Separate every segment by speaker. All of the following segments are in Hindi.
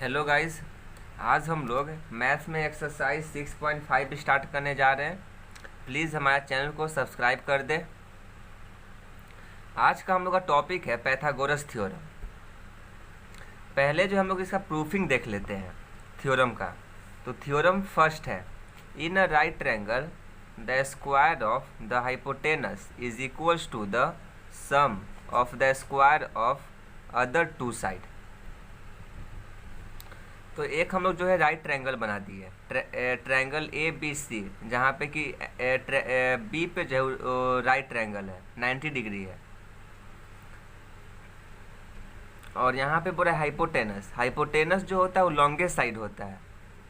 Speaker 1: Hello guys. आज हम लोग मैथ्स में एक्सरसाइज 6.5 स्टार्ट करने जा रहे हैं। प्लीज़ हमारे चैनल को सब्सक्राइब कर दें। आज का हम लोग का टॉपिक है पाइथागोरस थ्योरम। पहले जो हम लोग इसका प्रूफिंग देख लेते हैं थ्योरम का। तो थ्योरम फर्स्ट है, in a right triangle the square of the hypotenuse is equals to the sum of the square of other two side. तो एक हम लोग जो है राइट ट्रायंगल बना दिए, ट्रायंगल ए बी सी, जहाँ पे कि बी पे जो राइट ट्रायंगल है 90 डिग्री है, और यहाँ पे पूरा हाइपोटेनस। हाइपोटेनस जो होता है वो लॉन्गेस्ट साइड होता है,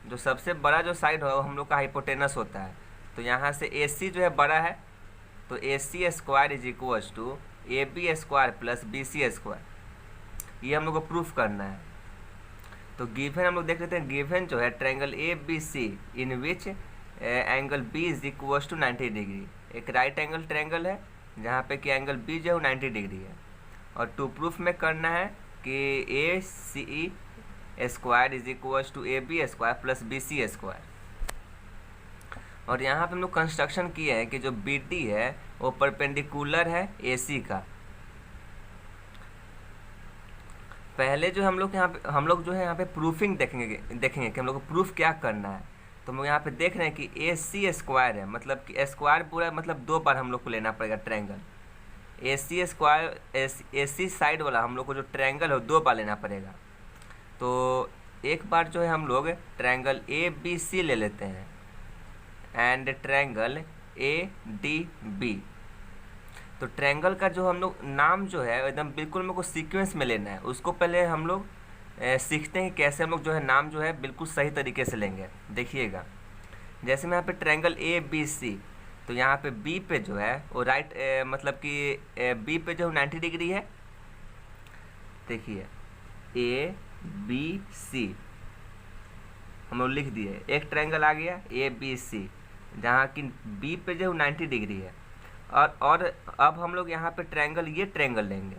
Speaker 1: जो सबसे बड़ा जो साइड हो हम लोग का हाइपोटेनस होता है। तो यहाँ से ए सी जो है बड़ा है, तो A C square is equals to A B square plus B C square. ये हम लोग को प्रूफ करना है। तो गिवन हम लोग देख लेते हैं। गिवन जो है triangle A B C in which angle B is equals to 90 degree. एक राइट एंगल ट्रायंगल है जहाँ पे कि एंगल बी जो है 90 डिग्री है, और टू प्रूफ में करना है कि A C square is equals to A B square plus B C square. और यहाँ पे हम लोग कंस्ट्रक्शन किए हैं कि जो बी डी है वो परपेंडिकुलर है ए सी का। पहले जो हम लोग जो है यहाँ पे प्रूफिंग देखेंगे कि हम लोग को प्रूफ क्या करना है। तो हम लोग यहाँ पे देख रहे हैं कि ए सी स्क्वायर है, मतलब कि स्क्वायर पूरा मतलब दो बार हम लोग को लेना पड़ेगा ट्रायंगल। ए सी स्क्वायर ए सी साइड वाला हम लोग को जो ट्रायंगल है दो बार लेना पड़ेगा। तो एक बार जो है हम लोग ट्रायंगल ए बी सी ले लेते हैं and triangle A D B. तो ट्रायंगल का जो हम लोग नाम जो है एकदम बिल्कुल मेरे को सीक्वेंस में लेना है। उसको पहले हम लोग सीखते हैं कैसे हम लोग जो है नाम जो है बिल्कुल सही तरीके से लेंगे। देखिएगा, जैसे मैं यहाँ पे ट्रायंगल ए बी सी, तो यहाँ पे बी पे जो है वो राइट मतलब कि बी पे जो 90 डिग्री है। देखिए ए बी सी हम लोग लिख दिए, एक ट्रायंगल आ गया ए बी सी जहाँ कि बी पे जो 90 डिग्री है। और अब हम लोग यहाँ पे ट्रायंगल ये ट्रायंगल लेंगे।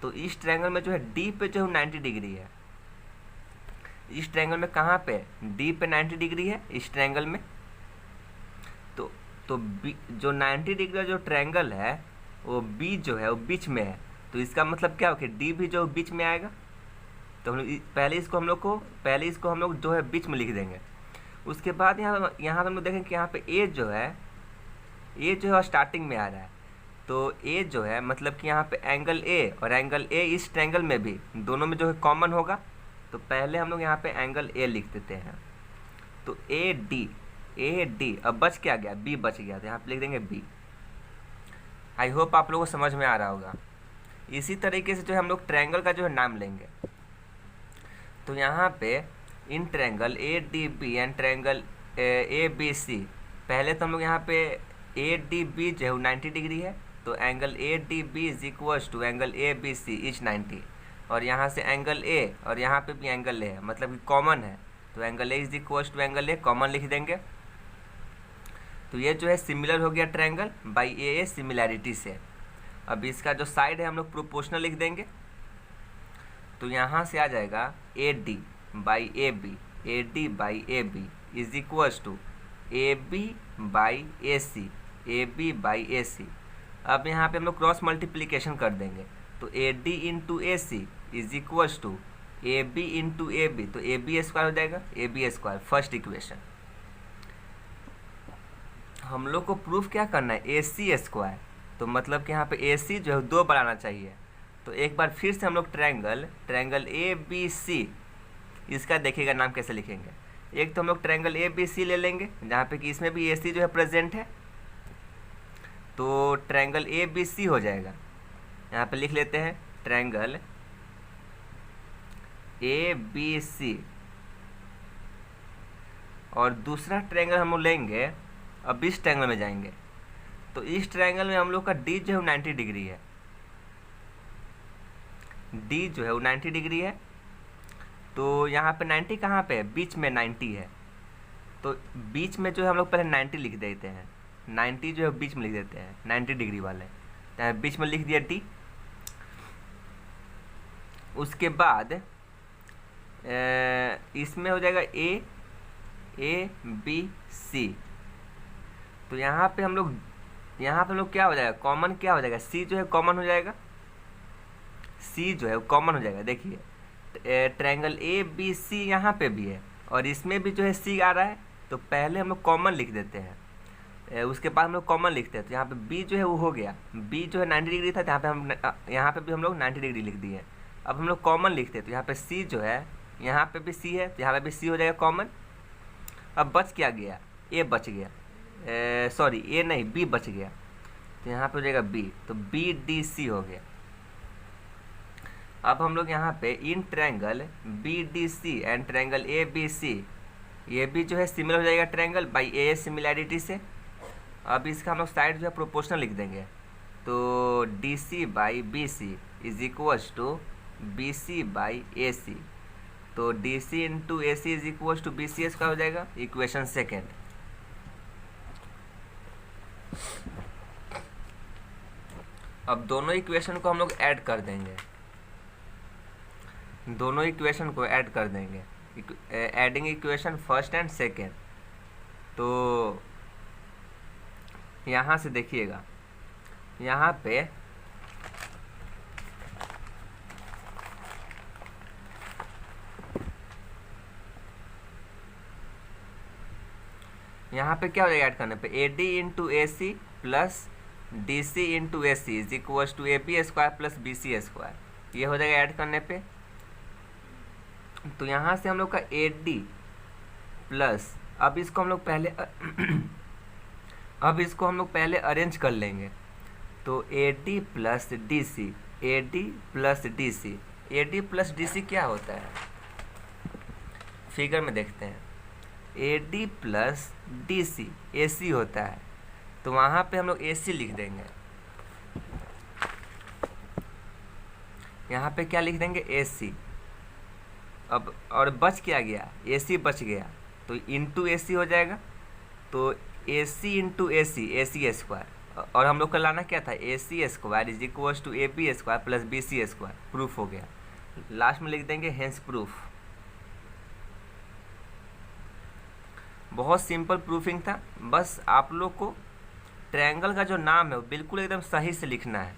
Speaker 1: तो इस ट्रायंगल में जो है डी पे जो 90 डिग्री है। इस ट्रायंगल में कहाँ पे डी पे 90 डिग्री है इस ट्रायंगल में। तो बी जो 90 डिग्री का जो ट्रायंगल है वो बी जो है वो बीच में है। तो इसका मतलब क्या हो कि डी भी जो बीच में आएगा। तो हम लोग पहले इसको हम लोग जो है बीच में लिख देंगे। उसके बाद यहाँ हम लोग देखेंगे कि यहाँ पे ए जो है स्टार्टिंग में आ रहा है। तो ए जो है मतलब कि यहाँ पे एंगल ए और एंगल ए इस ट्रायंगल में भी दोनों में जो है कॉमन होगा। तो पहले हम लोग यहाँ पे एंगल ए लिख देते हैं। तो ए डी अब बच क्या गया, बी बच गया, तो यहाँ पे लिख देंगे बी। आई होप आप लोगों को समझ में आ रहा होगा। इसी तरीके से जो है हम लोग ट्रायंगल का जो है नाम लेंगे। तो यहाँ पे in triangle A D B and triangle A B C, पहले तो हम लोग यहाँ पे ए डी बी जो है 90 डिग्री है। तो angle A D B is equals to angle A B C is 90। और यहाँ से एंगल ए और यहाँ पे भी एंगल ए है, मतलब कि कॉमन है। तो angle A is equals to angle A common लिख देंगे। तो ये जो है सिमिलर हो गया ट्रायंगल बाई ए सिमिलैरिटी से। अब इसका जो साइड है हम लोग प्रोपोर्शनल लिख देंगे। तो यहाँ से आ जाएगा A D by A B is equals to A B by A C, A B by A C. अब यहाँ पे हम लोग क्रॉस मल्टीप्लिकेशन कर देंगे। तो A D into A C is equals to A B into A B, तो ए बी स्क्वायर हो जाएगा, A B square first equation. हम लोग को प्रूफ क्या करना है, ए सी स्क्वायर। तो मतलब कि यहाँ पे ए सी जो है दो बार आना चाहिए। तो एक बार फिर से हम लोग ट्रायंगल ए बी सी, इसका देखिएगा नाम कैसे लिखेंगे। एक तो हम लोग ट्रायंगल ए बी सी ले लेंगे जहाँ पे कि इसमें भी ए सी जो है प्रेजेंट है। तो ट्रायंगल ए बी सी हो जाएगा। यहाँ पे लिख लेते हैं ट्रायंगल ए बी सी। और दूसरा ट्रायंगल हम लोग लेंगे, अब इस ट्रायंगल में जाएंगे। तो इस ट्रायंगल में हम लोग का डी जो है 90 डिग्री है। डी जो है वो 90 डिग्री है। तो यहाँ पे 90 कहाँ पे है, बीच में 90 है। तो बीच में जो है हम लोग पहले 90 लिख देते हैं। 90 जो है बीच में लिख देते हैं, 90 डिग्री वाले। तो बीच में लिख दिया डी। उसके बाद इसमें हो जाएगा ABC। तो यहाँ पे हम लोग क्या हो जाएगा, कॉमन क्या हो जाएगा, C जो है कॉमन हो जाएगा, C जो है वो कॉमन हो जाएगा। देखिए ट्रायंगल ABC यहाँ पे भी है और इसमें भी जो है C आ रहा है, तो पहले हम लोग कॉमन लिख देते हैं, उसके बाद हम लोग कॉमन लिखते हैं। तो यहाँ पे B जो है वो हो गया, B जो है 90 डिग्री था, यहाँ पे भी हम लोग 90 डिग्री लिख दिए। अब हम लोग कॉमन लिखते हैं, तो यहाँ पे C जो है, यहाँ पे भी C है, तो यहाँ पे भी C हो जाएगा कॉमन। अब बच क्या गया, A बच गया, सॉरी A नहीं B बच गया, तो यहाँ पे हो जाएगा B, तो BDC हो गया। अब हम लोग यहाँ पे in triangle BDC and triangle ABC, ये भी जो है सिमिलर हो जाएगा ट्रायंगल बाई ए सिमिलैरिटी से। अब इसका हम लोग साइड जो है प्रोपोर्शनल लिख देंगे, तो DC by BC is equals to BC by AC, तो DC into AC is equals to BC इसका हो जाएगा इक्वेशन सेकेंड। अब दोनों इक्वेशन को हम लोग ऐड कर देंगे, दोनों इक्वेशन को ऐड कर देंगे, adding equation first and second. तो यहाँ से देखिएगा, यहाँ पे क्या हो जाएगा ऐड करने पे, AD into AC plus DC into AC is equal to AB square plus BC square, ये हो जाएगा ऐड करने पे। तो यहाँ से हम लोग का AD प्लस, अब इसको हम लोग पहले अरेंज कर लेंगे, तो AD plus DC, AD plus DC, AD plus DC क्या होता है फिगर में देखते हैं, AD प्लस DC AC होता है, तो वहाँ पे हम लोग AC लिख देंगे, यहाँ पे क्या लिख देंगे AC। अब और बच क्या गया, AC बच गया, तो इंटू AC हो जाएगा, तो AC इंटू AC स्क्वायर, और हम लोग का लाना क्या था, AC square is equal to AB square plus BC square, proof हो गया। लास्ट में लिख देंगे हेंस प्रूफ। बहुत सिंपल प्रूफिंग था, बस आप लोग को ट्रायंगल का जो नाम है वो बिल्कुल एकदम सही से लिखना है,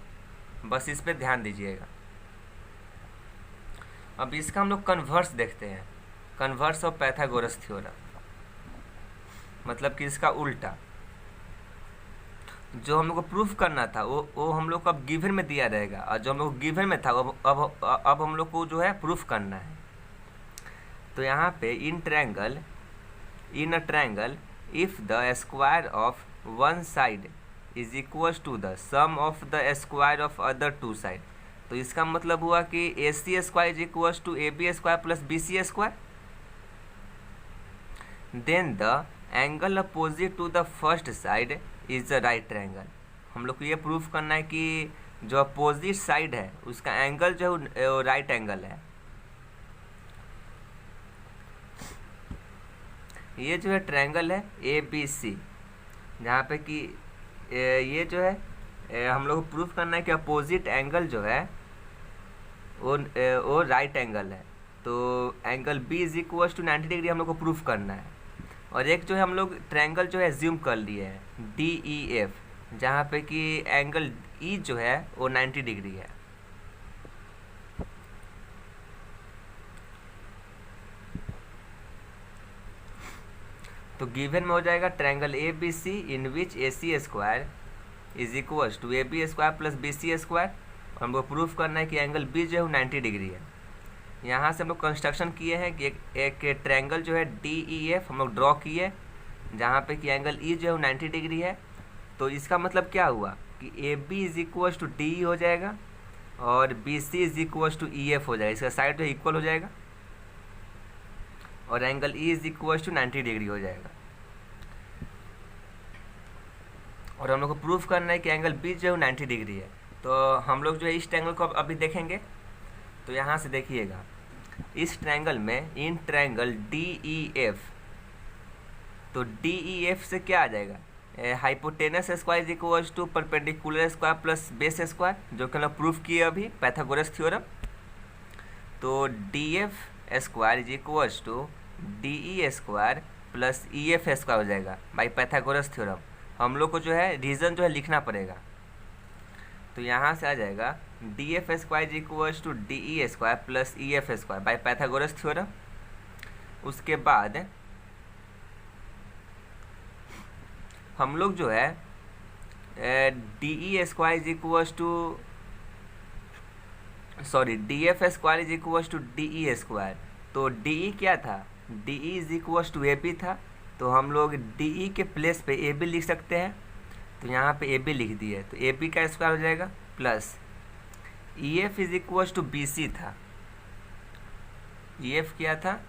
Speaker 1: बस इस पे ध्यान दीजिएगा। अब इसका हम लोग कन्वर्स देखते हैं, कन्वर्स ऑफ पाइथागोरस थ्योरम, मतलब कि इसका उल्टा। जो हम लोग को प्रूफ करना था वो हम लोग को अब गिवन में दिया रहेगा, और जो हम लोग गिवन में था अब हम लोग को जो है प्रूफ करना है। तो यहाँ पे in a triangle if the square of one side is equal to the sum of the square of other two side, तो इसका मतलब हुआ कि AC square is equal to AB square plus BC square, then the angle opposite to the first side is the right triangle. हम लोग को ये प्रूफ करना है कि जो अपोजिट साइड है उसका एंगल जो है राइट एंगल है। ये जो है ट्रायंगल है ABC, जहाँ पे कि ये जो है हम लोग को प्रूफ करना है कि अपोजिट एंगल जो है वो राइट एंगल है, तो angle B is equal to 90 degree हम लोग को प्रूफ करना है। और एक जो है हम लोग ट्रायंगल जो है ज्यूम कर लिए है DEF, जहाँ पे कि एंगल E जो है वो 90 डिग्री है। तो गिवन में हो जाएगा triangle ABC in which AC square is equal to AB square plus BC square, और हमको प्रूफ करना है कि एंगल B जो है 90 डिग्री है। यहाँ से हम लोग कंस्ट्रक्शन किए हैं कि एक ट्रायंगल जो है DEF हम लोग ड्रॉ किए, जहाँ पे कि एंगल E जो है 90 डिग्री है। तो इसका मतलब क्या हुआ कि AB is equal to DE हो जाएगा और BC is equal to EF हो जाएगा, इसका साइड जो इक्वल हो जाएगा, और angle E is equal to 90 degree हो जाएगा। और हम लोग को प्रूफ करना है कि एंगल B जो है 90 डिग्री है। तो हम लोग जो है इस ट्रायंगल को अभी देखेंगे, तो यहाँ से देखिएगा इस ट्रायंगल में इन ट्रायंगल DEF, तो DEF से क्या आ जाएगा, hypotenuse square is equal to perpendicular square plus base square, जो कि हम लोग प्रूफ किए अभी पाइथागोरस थ्योरम। तो DF square is equals to D E square plus E F square हो जाएगा बाई पाइथागोरस थ्योरम। हम लोग को जो है रीज़न जो है लिखना पड़ेगा। तो यहाँ से आ जाएगा D F square is equals to D E square plus E F square by Pythagoras theorem. उसके बाद हम लोग जो है D E square is equals to D F square is equals to D E square. तो डी ई क्या था, D E is equals to A B था। तो हम लोग डी ई के प्लेस पे ए बी लिख सकते हैं। तो यहाँ पे ए बी लिख दिए तो ए बी का स्क्वायर हो जाएगा plus E F is equals to B C था। ई एफ क्या था,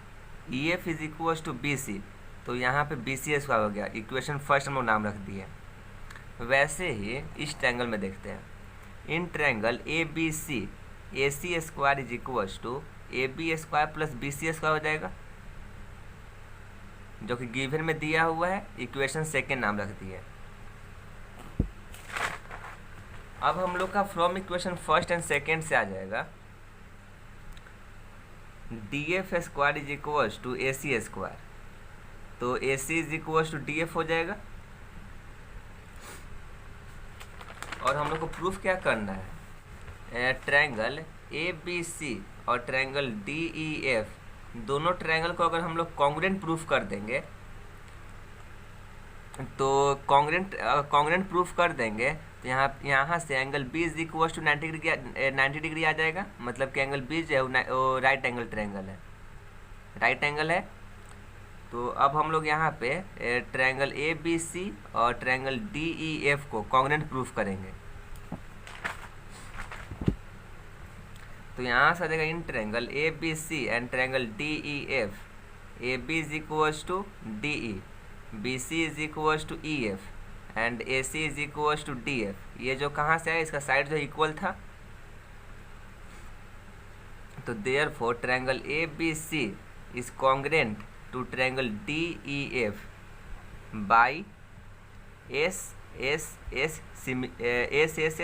Speaker 1: E F is equals to B C. तो यहाँ पे बी सी स्क्वायर हो गया। इक्वेशन फर्स्ट हम लोग नाम रख दिए। वैसे ही इस ट्रायंगल में देखते हैं। In triangle A B C A C square is equals to A B square plus B C square हो जाएगा, जो कि गिवन में दिया हुआ है। इक्वेशन सेकेंड नाम रख दिए। अब हम लोग का from equation first and second से आ जाएगा D F square is equals to A C square. तो A C is equals to D F हो जाएगा। और हम लोग को प्रूफ क्या करना है, ट्रायंगल ए बी सी और ट्रायंगल डी ई एफ, दोनों ट्रायंगल को अगर हम लोग कॉन्ग्रुएंट प्रूफ कर देंगे, तो कॉन्ग्रुएंट प्रूफ कर देंगे तो यहाँ से angle B is equal to 90 degree आ जाएगा। मतलब कि एंगल बी जो है वो राइट एंगल ट्रायंगल है, राइट एंगल है। तो अब हम लोग यहाँ पे ट्रायंगल ए बी सी और ट्रायंगल डी ई एफ को कॉन्ग्रुएंट प्रूफ करेंगे। तो यहाँ से आ जाएगा in triangle A B C and triangle D E F, A B is equals to D E, B C is equals to E F and A C is equals to D F. ये जो कहाँ से आया, इसका साइड जो इक्वल था। तो therefore triangle A B C is congruent to triangle D E F by S S S S S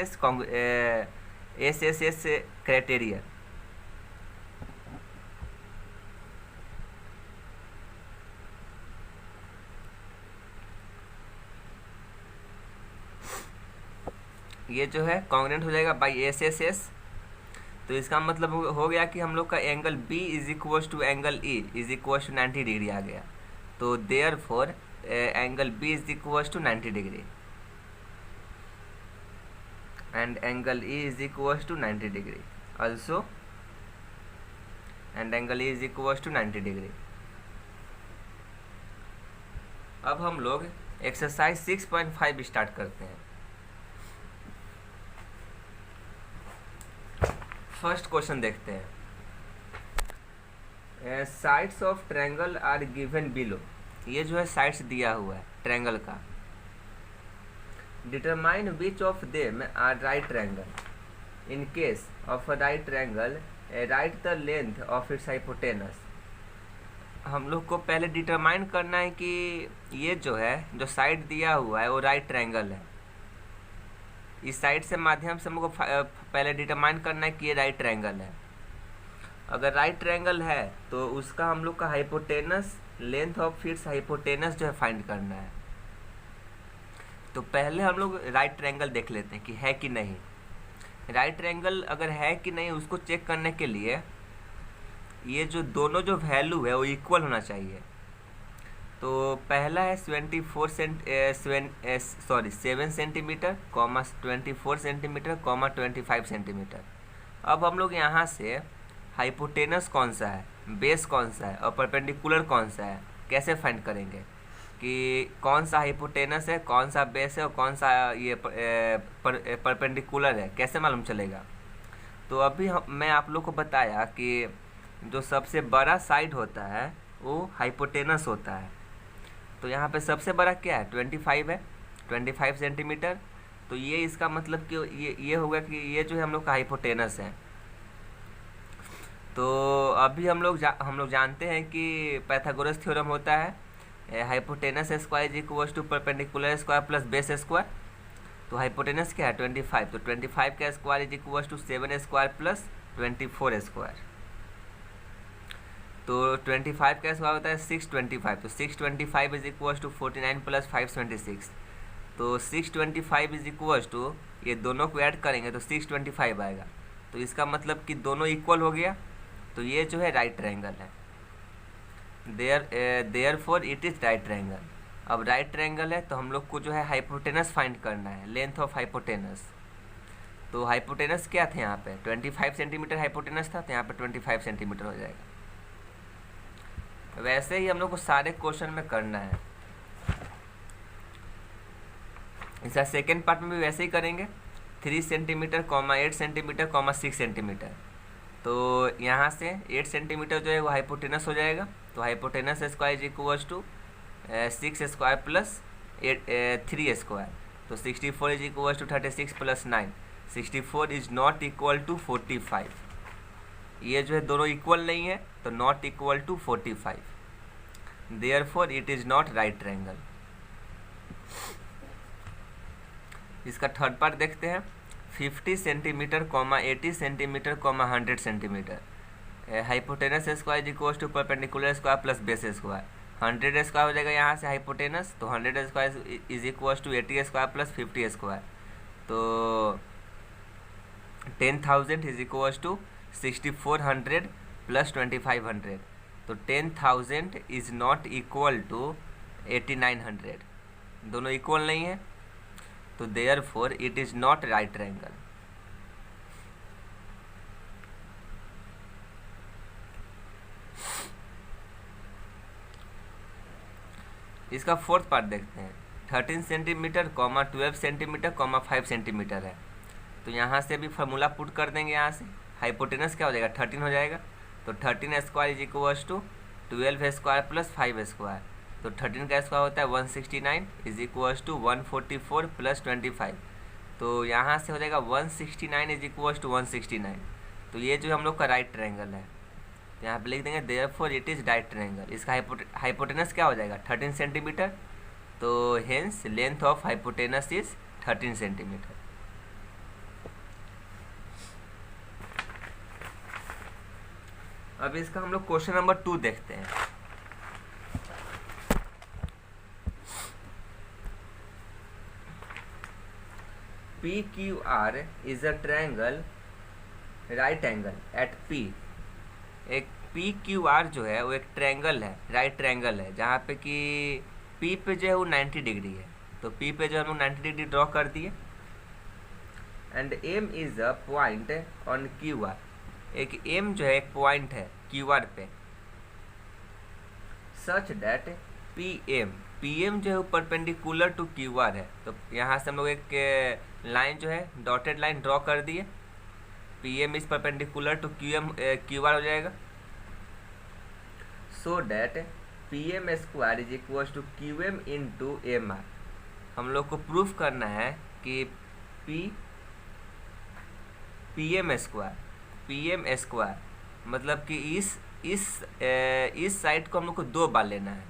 Speaker 1: S S S criteria. ये जो है कॉन्ग्रुएंट हो जाएगा बाई एस एस एस। तो इसका मतलब हो गया कि हम लोग का angle B is equals to angle E is equals to 90 degree आ गया। तो therefore angle B is equals to 90 degree and angle E is equals to 90 degree also, and angle E is equals to 90 degree। अब हम लोग एक्सरसाइज 6.5 स्टार्ट करते हैं। फर्स्ट क्वेश्चन देखते हैं। Sides of triangle are given below. ये जो है साइड्स दिया हुआ है ट्रायंगल का। Determine which of them are right triangle. In case of a right triangle, write the length of its hypotenuse. हम लोग को पहले डिटरमाइन करना है कि ये जो है, जो साइड दिया हुआ है वो राइट ट्रायंगल है। इस साइड से माध्यम से हमको पहले डिटरमाइन करना है कि ये राइट ट्रायंगल है। अगर राइट ट्रायंगल है तो उसका हम लोग का hypotenuse, length of its hypotenuse जो है फाइंड करना है। तो पहले हम लोग राइट ट्रायंगल देख लेते हैं कि है कि नहीं। राइट ट्रायंगल अगर है कि नहीं उसको चेक करने के लिए ये जो दोनों जो वैल्यू है वो इक्वल होना चाहिए। तो पहला है 7 centimetre comma 24 centimetre comma 25 centimetre. अब हम लोग यहाँ से हाइपोटेनस कौन सा है, बेस कौन सा है और परपेंडिकुलर कौन सा है कैसे फाइंड करेंगे कि कौन सा हाइपोटेनस है, कौन सा बेस है और कौन सा ये परपेंडिकुलर है, कैसे मालूम चलेगा। तो अभी मैं आप लोग को बताया कि जो सबसे बड़ा साइड होता है वो हाइपोटेनस होता है। तो यहाँ पे सबसे बड़ा क्या है, 25 है, 25 सेंटीमीटर। तो ये इसका मतलब कि ये होगा कि ये जो है हम लोग का हाइपोटेनस है। तो अभी हम लोग जानते हैं कि पाइथागोरस थ्योरम होता है hypotenuse square is equals to perpendicular square plus base square. तो हाइपोटेनस क्या है 25। तो 25 का square is equals to 7 square plus 24 square. तो 25 का स्क्वायर होता है 625, तो 625 इज इक्वल टू 49 प्लस 526, तो 625 इज इक्वल टू, ये दोनों को ऐड करेंगे तो 625 आएगा। तो इसका मतलब कि दोनों इक्वल हो गया, तो ये जो है राइट ट्रायंगल है। Therefore it is right triangle. अब राइट ट्रायंगल है तो हम लोग को जो है हाइपोटेनस फाइंड करना है, लेंथ ऑफ हाइपोटेनस। तो हाइपोटेनस क्या थे यहाँ पे, 25 सेंटीमीटर हाइपोटेनस था, तो यहाँ पे 25 सेंटीमीटर हो जाएगा। वैसे ही हम लोग को सारे क्वेश्चन में करना है। इसका सेकेंड पार्ट में भी वैसे ही करेंगे, 3 सेंटीमीटर, 8 सेंटीमीटर, 6 सेंटीमीटर। तो यहाँ से 8 सेंटीमीटर जो है वो हाइपोटेनस हो जाएगा, तो hypotenuse square is equal to 6 square plus 3 square, तो 64 is equal to 36 plus 9, 64 is not equal to 45। ये जो है दोनों इक्वल नहीं है, तो not equal to 45, therefore it is not right triangle. इसका थर्ड पार्ट देखते हैं, 50 centimetre, 80 centimetre, 100 centimetre. Hypotenuse square equal to perpendicular square plus base square. 100 square हो जाएगा यहाँ से हाइपोटेनस, तो 100 square is equal to 80 square plus 50 square, तो 10,000 इज इक्वल टू 6400 प्लस 2500, तो 10,000 इज नॉट इक्वल टू 8900, दोनों इक्वल नहीं है, तो therefore it is not right triangle. इसका फोर्थ पार्ट देखते हैं, 13 सेंटीमीटर, 12 सेंटीमीटर, 5 सेंटीमीटर है। तो यहाँ से भी फार्मूला पुट कर देंगे, यहाँ से हाइपोटेनस क्या हो जाएगा 13 हो जाएगा, तो 13 square is equal to 12 square plus 5 square, तो 13 का स्क्वायर होता है 169 इज इक्वल टू 144 प्लस 25, तो यहाँ से हो जाएगा 169 इज इक्वल टू 169, तो ये जो हम लोग का राइट ट्रायंगल है। तो यहाँ पे लिख देंगे therefore it is right triangle. इसका हाइपोटेनस क्या हो जाएगा 13 सेंटीमीटर, तो hence length of hypotenuse is 13 centimetre. अब इसका हम लोग क्वेश्चन नंबर 2 देखते हैं। PQR is a triangle right angle at P। एक PQR जो है वो एक ट्रायंगल है, राइट ट्रायंगल है, जहाँ पे कि P पे जो है वो 90 डिग्री है, तो P पे जो हम लोग 90 डिग्री ड्रॉ कर दिए। And M is a point on QR। एक M जो है एक पॉइंट है QR पे, सच दैट PM जो है परपेंडिकुलर टू QR है, तो यहाँ से हम लोग एक लाइन जो है डॉटेड लाइन ड्रॉ कर दिए, PM is perpendicular to QR हो जाएगा, so that PM square is equal to QM into MR। हम लोग को प्रूफ करना है कि PM स्क्वायर मतलब कि इस साइड को हम लोग को 2 बार लेना है।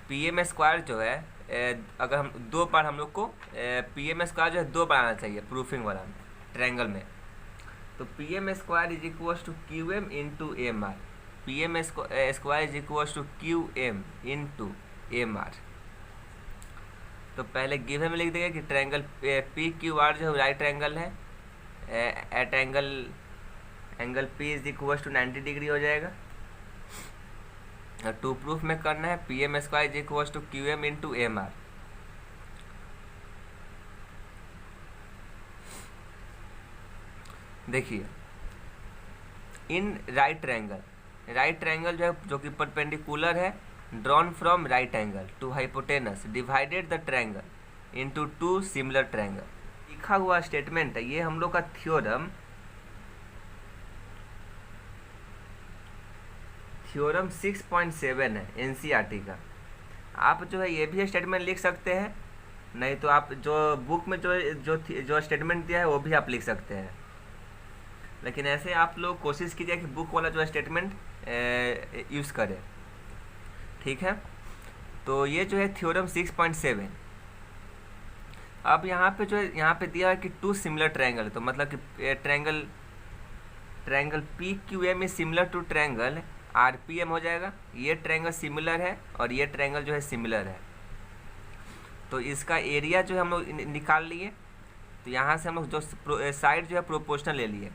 Speaker 1: PM स्क्वायर जो है अगर हम 2 बार हम लोग को PM स्क्वायर जो है 2 बार आना चाहिए प्रूफिंग वाला ट्रायंगल में, तो PM square is equal to QM into MR। PM square is equal to QM into MR। तो पहले गिवन में लिख देंगे कि ट्रायंगल PQR जो है राइट ट्रायंगल है, at angle P is equal to 90 degree हो जाएगा। टू प्रूफ में करना है PM square is equal to QM into MR। देखिए इन राइट ट्रायंगल जो है जो कि परपेंडिकुलर है, drawn from right angle to hypotenuse divided the triangle into 2 similar triangle. लिखा हुआ स्टेटमेंट है, ये हम लोग का थ्योरम 6.7 है NCERT का। आप जो है ये भी स्टेटमेंट लिख सकते हैं, नहीं तो आप जो बुक में जो स्टेटमेंट दिया है वो भी आप लिख सकते हैं, लेकिन ऐसे आप लोग कोशिश कीजिए कि बुक वाला जो स्टेटमेंट यूज़ करें, ठीक है। तो ये जो है थ्योरम 6.7। अब यहाँ पे जो है यहाँ पे दिया है कि 2 सिमिलर ट्रायंगल, तो मतलब कि triangle triangle P Q M is similar to triangle R P M हो जाएगा। ये ट्रायंगल सिमिलर है और ये ट्रायंगल जो है सिमिलर है, तो इसका एरिया जो है हम लोग निकाल लिए। तो यहाँ से हम लोग जो साइड जो है प्रोपोर्शनल ले लिए।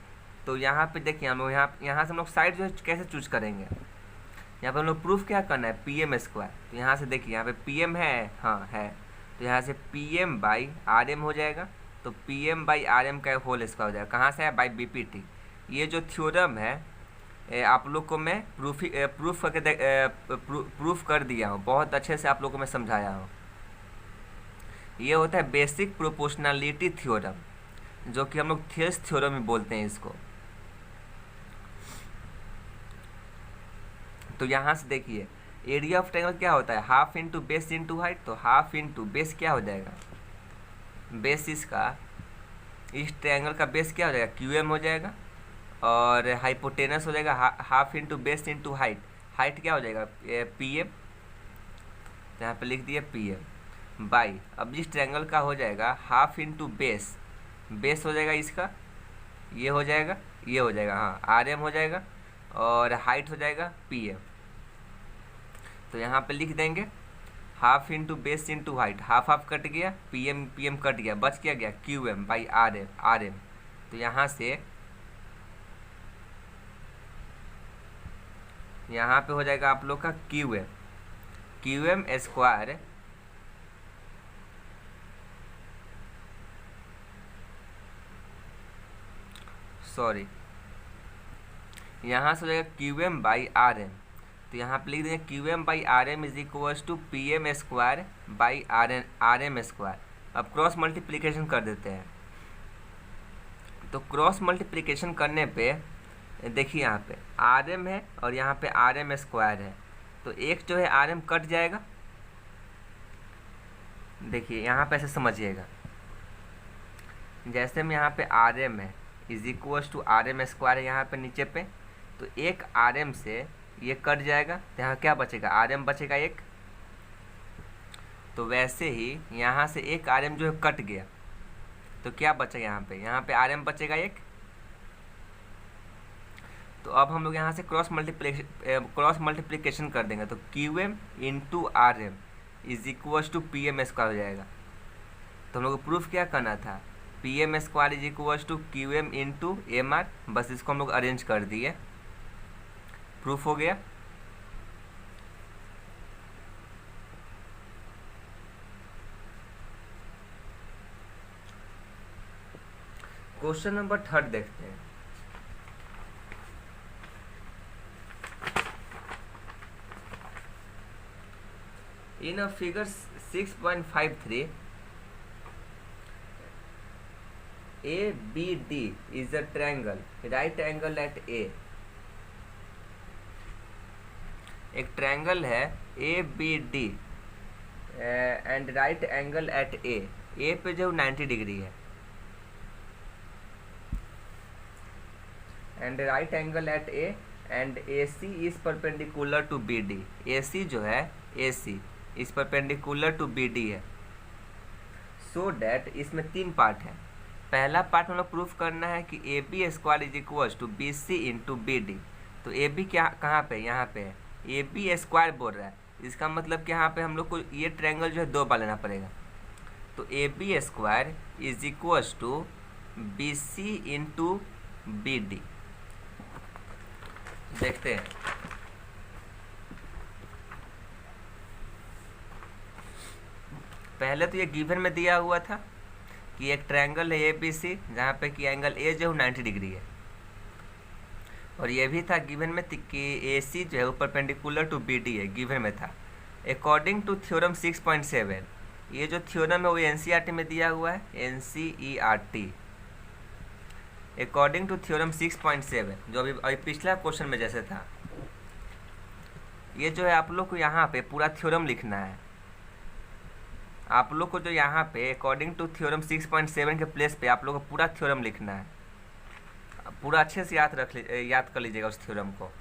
Speaker 1: तो यहाँ पे देखिए हम लोग यहाँ से हम लोग साइड जो है कैसे चूज करेंगे। यहाँ पे हम लोग प्रूफ क्या करना है, पी एम स्क्वायर। तो यहाँ से देखिए यहाँ पे पी एम है, हाँ है, तो यहाँ से P M by R M हो जाएगा। तो P M by R M का होल स्क्वायर हो जाएगा। कहाँ से है, बाई बी पी टी। ये जो थ्योरम है आप लोग को मैं प्रूफ कर दिया हूँ, बहुत अच्छे से आप लोग को मैं समझाया हूँ। ये होता है बेसिक प्रोपोर्शनलिटी थ्योरम, जो कि हम लोग थियर्स थ्योरम भी बोलते हैं इसको। तो यहाँ से देखिए एरिया ऑफ ट्रायंगल क्या होता है, half into base into height. तो हाफ इंटू बेस क्या हो जाएगा, बेस इसका, इस ट्रायंगल का बेस क्या हो जाएगा, क्यू एम हो जाएगा, और हाइपोटेनस हो जाएगा half into base into height. Height क्या हो जाएगा, पी एम, यहाँ पे लिख दिए पी एम बाई, अब इस ट्रायंगल का हो जाएगा हाफ इंटू बेस, बेस हो जाएगा इसका, ये हो जाएगा, ये हो जाएगा, हाँ आर एम हो जाएगा, और हाइट हो जाएगा पी एम। तो यहाँ पे लिख देंगे half into base into height, half half cut गया, पी एम कट गया, बच क्या गया Q M by R M. तो यहाँ से यहाँ पे हो जाएगा आप लोग का क्यू एम स्क्वायर सॉरी, यहाँ से हो जाएगा Q M by R M. तो यहाँ पे लिख देंगे Q M by R M is equals to P M square by R M square. अब क्रॉस मल्टीप्लिकेशन कर देते हैं। तो क्रॉस मल्टीप्लिकेशन करने पे देखिए यहाँ पे आर एम है और यहाँ पे आर एम स्क्वायर है, तो एक जो है आर एम कट जाएगा। देखिए यहाँ पे ऐसे समझिएगा, जैसे में यहाँ पे आर एम है is equals to R M square है यहाँ पे नीचे पे, तो एक आर एम से ये कट जाएगा, तो यहाँ क्या बचेगा, आर एम बचेगा एक। तो वैसे ही यहाँ से एक आर एम जो है कट गया, तो क्या बचेगा यहाँ पे आर एम बचेगा एक। तो अब हम लोग यहाँ से क्रॉस मल्टीप्लिकेशन कर देंगे। तो Q M into R M is equals to P M square हो जाएगा। तो हम लोग को प्रूफ क्या करना था, P M square is equals to Q M into M R, बस इसको हम लोग अरेंज कर दिए, प्रूफ हो गया। क्वेश्चन नंबर 3 देखते हैं। In a figure 6.53, ABD is a triangle, right angle at A। एक ट्रायंगल है ABD and right angle at A पे जो 90 डिग्री है, and right angle at A and AC is perpendicular to BD। AC जो है AC इस परपेंडिकुलर टू BD है। सो डैट इसमें 3 पार्ट है। पहला पार्ट हम लोग प्रूफ करना है कि AB square is equal to BC into BD। तो AB क्या कहाँ पे, यहाँ पे है, AB स्क्वायर बोल रहा है, इसका मतलब कि यहाँ पे हम लोग को ये ट्रायंगल जो है 2 बार लेना पड़ेगा। तो AB square is equal to BC into BD। देखते हैं, पहले तो ये गिवन में दिया हुआ था कि एक ट्रायंगल है ABC जहाँ पे कि एंगल A जो है 90 डिग्री है, और ये भी था गिवन में कि AC जो है वो परपेंडिकुलर टू BD है, गिवन में था। अकॉर्डिंग टू थ्योरम 6.7, ये जो थ्योरम है वो NCERT में दिया हुआ है, NCERT। अकॉर्डिंग टू थ्योरम 6.7 जो अभी पिछला क्वेश्चन में जैसे था, ये जो है आप लोग को यहाँ पे पूरा थ्योरम लिखना है। आप लोग को जो यहाँ पे अकॉर्डिंग टू थ्योरम 6.7 के प्लेस पे आप लोग को पूरा थ्योरम लिखना है, पूरा अच्छे से याद कर लीजिएगा उस थ्योरम को।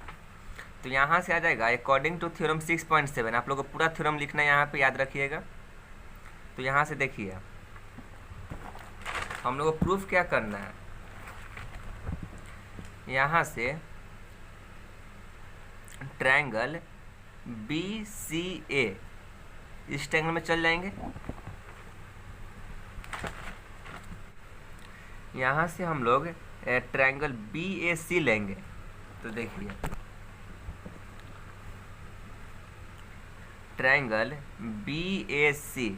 Speaker 1: तो यहाँ से आ जाएगा अकॉर्डिंग टू थ्योरम 6.7, आप लोग को पूरा थ्योरम लिखना है यहाँ पे, याद रखिएगा। तो यहाँ से देखिए हम लोग को प्रूफ क्या करना है, यहाँ से ट्रायंगल बी सी ए इस ट्रायंगल में चल जाएंगे। यहाँ से हम लोग ट्रायंगल बी ए सी लेंगे। तो देखिए ट्रायंगल बी ए सी,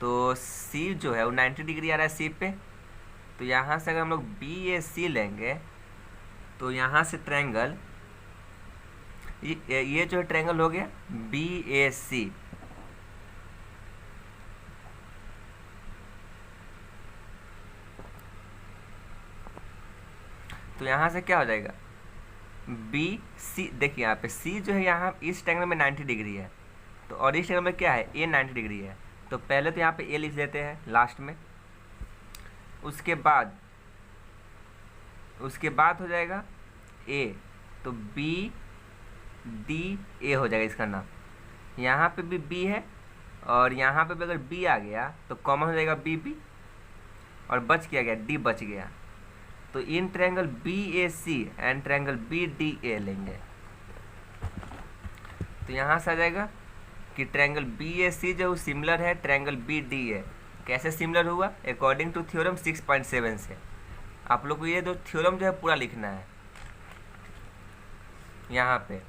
Speaker 1: तो सी जो है वो 90 डिग्री आ रहा है सी पे। तो यहाँ से अगर हम लोग बी ए सी लेंगे तो यहाँ से ट्रायंगल ये जो है ट्रायंगल हो गया बी ए सी। तो यहाँ से क्या हो जाएगा बी सी, देखिए यहाँ पे सी जो है यहाँ इस ट्रायंगल में 90 डिग्री है, तो और इस ट्रायंगल में क्या है ए 90 डिग्री है। तो पहले तो यहाँ पे ए लिख देते हैं लास्ट में, उसके बाद हो जाएगा ए, तो बी डी ए हो जाएगा इसका नाम। यहाँ पे भी बी है और यहाँ पे भी अगर बी आ गया तो कॉमन हो जाएगा बी बी और बच क्या गया डी बच गया। तो in triangle B A C and triangle B D A लेंगे। तो यहाँ से आ जाएगा कि ट्रायंगल बी ए सी जो सिमिलर है ट्रायंगल बी डी ए। कैसे सिमिलर हुआ? अकॉर्डिंग टू थ्योरम 6.7 से। आप लोग को ये दो थ्योरम जो है पूरा लिखना है यहाँ पे।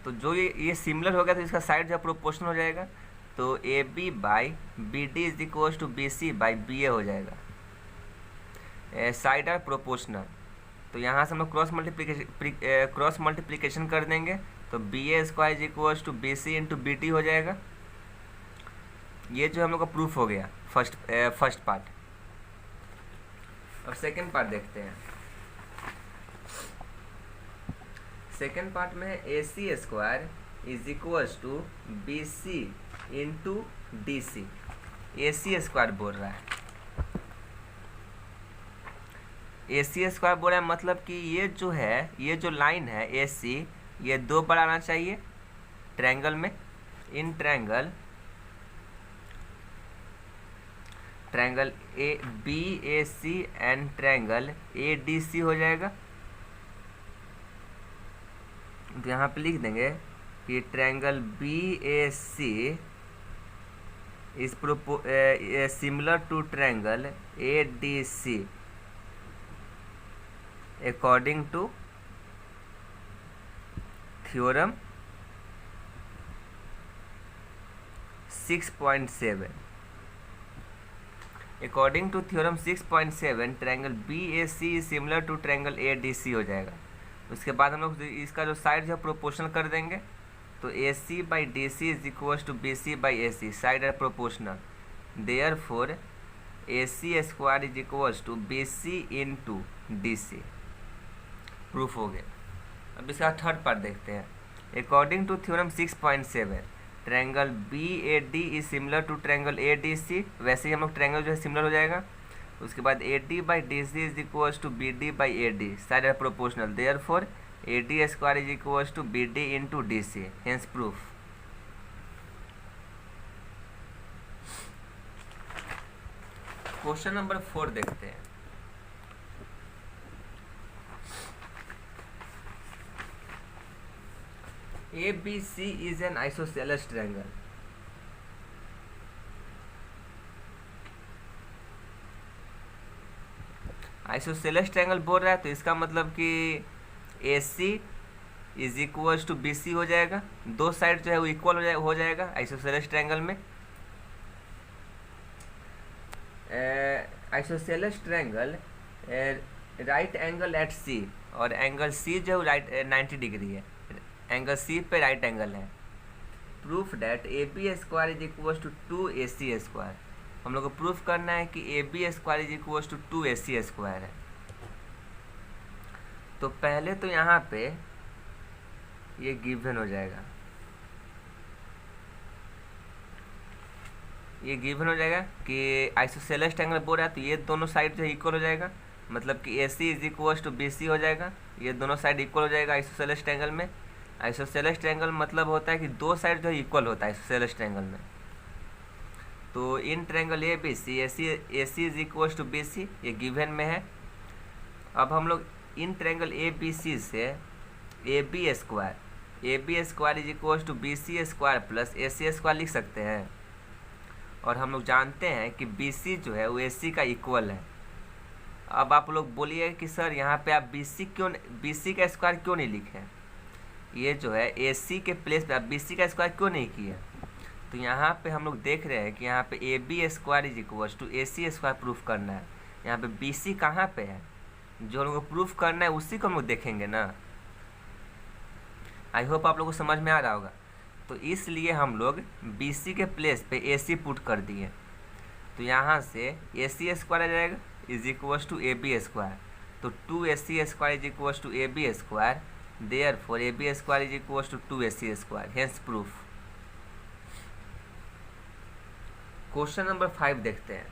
Speaker 1: तो जो ये सिमिलर हो गया तो इसका साइड जो है प्रोपोर्शनल हो जाएगा। तो A B by B D is equal to B C by B A हो जाएगा। साइड आर प्रोपोर्शनल, तो यहाँ से हम लोग क्रॉस मल्टीप्लिकेशन कर देंगे। तो B A square is equal to B C into B T हो जाएगा। ये जो हम लोग का प्रूफ हो गया फर्स्ट पार्ट। अब सेकेंड पार्ट देखते हैं। सेकेंड पार्ट में A C square is equal to B C into D C. A C square बोल रहा है, ए सी स्क्वायर बोल रहा है मतलब कि ये जो लाइन है ए सी, ये दो बार आना चाहिए ट्रायंगल में। In triangle A B A C and triangle A D C हो जाएगा। तो यहाँ पे लिख देंगे कि triangle B A C is similar to triangle A D C according to theorem 6.7। According to theorem 6.7 triangle B A C is similar to triangle A D C हो जाएगा। उसके बाद हम लोग इसका जो साइड जो प्रोपोर्शनल कर देंगे। तो A C by D C is equal to B C by A C, side are proportional. Therefore A C square is equal to B C into D C. Proof हो गया। अब इसका थर्ड पार्ट देखते हैं। According to theorem 6.7 triangle B A D is similar to triangle A D C. वैसे ही हम लोग ट्रायंगल जो है सिमिलर हो जाएगा। उसके बाद A D by D C is equal to B D by A D, side are proportional. Therefore A D square is equal to B D into D C, hence proof. Question number 4 देखते हैं। ABC is an isosceles triangle। Isosceles triangle बोल रहा है तो इसका मतलब कि AC is equal to BC हो जाएगा। दो साइड जो है वो इक्वल हो जाएगा आइसोसेलेस ट्रायंगल में। Isosceles triangle right angle at C, और एंगल C जो राइट 90 डिग्री है। एंगल C पे राइट एंगल है। Proof that AB square is equal to 2AC square. हम लोग को प्रूफ करना है कि AB square is equal to 2AC square है। तो पहले तो यहाँ पे ये गिवन हो जाएगा, ये गिवन हो जाएगा कि आइसोसेलेस ट्रायंगल बोल रहा है तो ये दोनों साइड जो है इक्वल हो जाएगा। मतलब कि AC is equal to BC हो जाएगा। ये दोनों साइड इक्वल हो जाएगा आइसोसेलेस ट्रायंगल में। आइसोसेलेस ट्रायंगल मतलब होता है कि दो साइड जो है इक्वल होता है आइसोसेलेस ट्रायंगल में। तो in triangle A B C AC is equal to BC, ये गिवन में है। अब हम लोग इन ट्रायंगल ए बी सी से A B square is equal to B C square plus A C square लिख सकते हैं। और हम लोग जानते हैं कि बी सी जो है वो ए सी का इक्वल है। अब आप लोग बोलिए कि सर यहाँ पे आप बी सी का स्क्वायर क्यों नहीं लिखे? ये जो है ए सी के प्लेस पे आप बी सी का स्क्वायर क्यों नहीं किए? तो यहाँ पे हम लोग देख रहे हैं कि यहाँ पे A B square is equal to A C square proof करना है। यहाँ पे बी सी कहाँ पे है, जो हम लोग को प्रूफ करना है उसी को हम लोग देखेंगे ना। आई होप आप लोगों को समझ में आ रहा होगा। तो इसलिए हम लोग बी सी के प्लेस पे ए सी पुट कर दिए। तो यहाँ से ए सी स्क्वायर आ जाएगा is equal to A B square. तो 2ac square is equal to A B square, therefore A B square is equal to 2ac square, hence proof. Question number 5 देखते हैं।